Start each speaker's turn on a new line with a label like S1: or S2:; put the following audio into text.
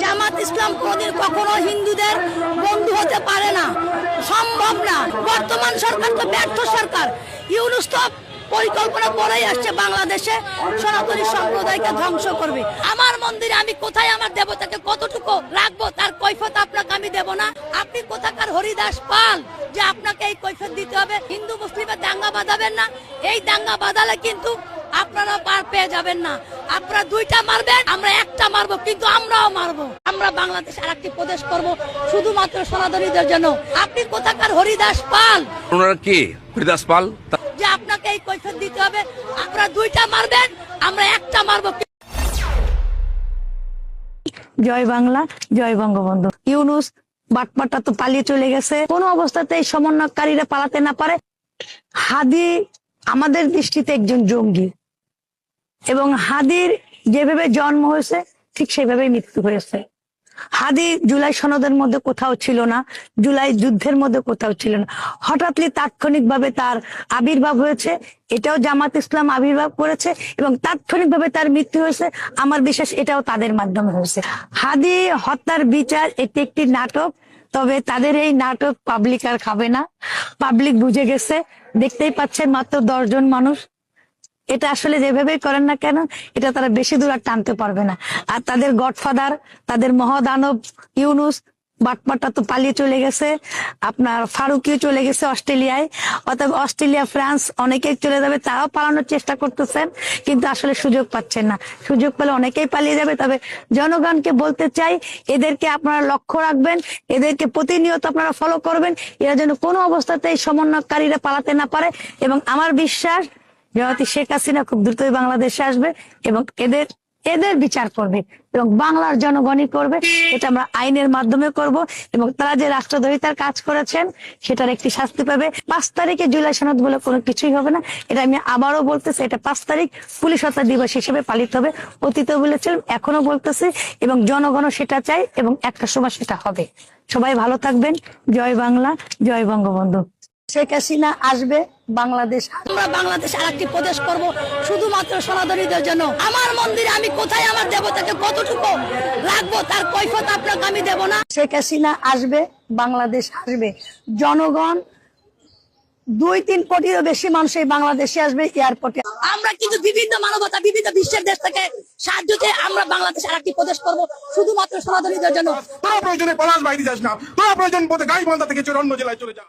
S1: জামাত ইসলাম কোনদিন কখনো হিন্দুদের বন্ধু হতে পারে না, সম্ভব না। বর্তমান সরকার তো ব্যর্থ সরকার। ইউনূস তো পরিকল্পনা করেই আসছে বাংলাদেশে সনাতনী সম্প্রদায়কে ধ্বংস করবে। আমার মন্দিরে আমি কোথায় আমার দেবতাকে কতটুকু রাখবো তার কৈফিয়ত আপনাকে আমি দেব না। আপনি কোথাকার হরিদাস পাল যে আপনাকে এই কৈফিয়ত দিতে হবে? হিন্দু মুসলিমের দাঙ্গা বাঁধাবেন না। এই দাঙ্গা বাঁধালে কিন্তু আপনারা পার পেয়ে যাবেন না। আপনারা দুইটা মারবেন, আমরা একটা মারবো, কিন্তু আমরাও মারবো। আমরা বাংলাদেশ আর একটি প্রদেশ করবো শুধুমাত্র সনাতনীদের জন্য। আপনি কোথাকার হরিদাস পাল?
S2: ওনারা কে হরিদাস পাল?
S1: যে আপনাকে এই কৈফিয়ত দিতে হবে। আপনারা দুইটা মারবেন, আমরা একটা মারবো। জয় বাংলা, জয় বঙ্গবন্ধু। ইউনূস বাটপাটা তো পালিয়ে চলে গেছে। কোন অবস্থাতে এই সমন্বয়কারীরা পালাতে না পারে। হাদি আমাদের দৃষ্টিতে একজন জঙ্গি, এবং হাদির যেভাবে জন্ম হয়েছে ঠিক সেভাবেই মৃত্যু হয়েছে। হাদি জুলাই সনদের মধ্যে কোথাও ছিল না, জুলাই যুদ্ধের মধ্যে কোথাও ছিল না। হঠাৎই তাৎক্ষণিক ভাবে তার আবির্ভাব হয়েছে, এটাও জামাত ইসলাম আবির্ভাব করেছে, এবং তাৎক্ষণিক ভাবে তার মৃত্যু হয়েছে। আমার বিশ্বাস এটাও তাদের মাধ্যমে হয়েছে। হাদি হত্যার বিচার এটি একটি নাটক, তবে তাদের এই নাটক পাবলিক আর খাবে না। পাবলিক বুঝে গেছে, দেখতেই পাচ্ছেন মাত্র 10 জন মানুষ। এটা আসলে যেভাবেই করেন না কেন, এটা তারা বেশি দূর আর টানতে পারবে না। আর তাদের গডফাদার, তাদের মহাদানব ইউনূস বাটপাটা তো পালিয়ে চলে গেছে। আপনার ফারুকিও চলে গেছে অস্ট্রেলিয়ায়, অথবা অস্ট্রেলিয়া, ফ্রান্স অনেকেই চলে যাবে। তারাও পালানোর চেষ্টা করতেছেন, কিন্তু আসলে সুযোগ পাচ্ছেন না। সুযোগ পেলে অনেকেই পালিয়ে যাবে। তবে জনগণকে বলতে চাই, এদেরকে আপনারা লক্ষ্য রাখবেন, এদেরকে প্রতিনিয়ত আপনারা ফলো করবেন, এরা যেন কোনো অবস্থাতেই সমন্বয়কারীরা পালাতে না পারে। এবং আমার বিশ্বাস জয়তী শেখ হাসিনা খুব দ্রুতই বাংলাদেশে আসবে এবং এদের বিচার করবে, এবং বাংলার জনগণই করবে। এটা আমরা আইনের মাধ্যমে করব, এবং তারা যে রাষ্ট্রদ্রোহিতার কাজ করেছেন সেটার একটি শাস্তি পাবে। 5 তারিখে জুলাই সনদ বলে কোনো কিছুই হবে না। এটা আমি আবারও বলতেছি, এটা 5 তারিখ পুলিশ হত্যা দিবস হিসেবে পালিত হবে। অতীতেও বলেছিলাম, এখনো বলতেছি, এবং জনগণও সেটা চাই, এবং একটা সময় সেটা হবে। সবাই ভালো থাকবেন। জয় বাংলা, জয় বঙ্গবন্ধু। শেখ হাসিনা আসবে বাংলাদেশ, আমরা বাংলাদেশ আর একটি প্রদেশ করবো শুধুমাত্র সনাতনীদের জন্য। আমার মন্দিরে আমি কোথায় আমার দেবতাকে কতটুকু রাখবো তার কৈফিয়ত আপনাকে আমি দেব না। শেখ হাসিনা আসবে, বাংলাদেশ আসবে। জনগণ 2-3 কোটিরও বেশি মানুষ এই বাংলাদেশে আসবে এয়ারপোর্টে। আমরা কিন্তু বিভিন্ন মানবতা, বিভিন্ন বিশ্বের দেশ থেকে সাহায্য চেয়ে আমরা বাংলাদেশ আর একটি প্রদেশ করবো শুধুমাত্র সনাতনীদের জন্য।
S3: তোরা প্রয়োজনে পলাশ বাইরে যাস না, তোরা প্রয়োজন গাইবান্ধা থেকে অন্য জেলায় চলে যা।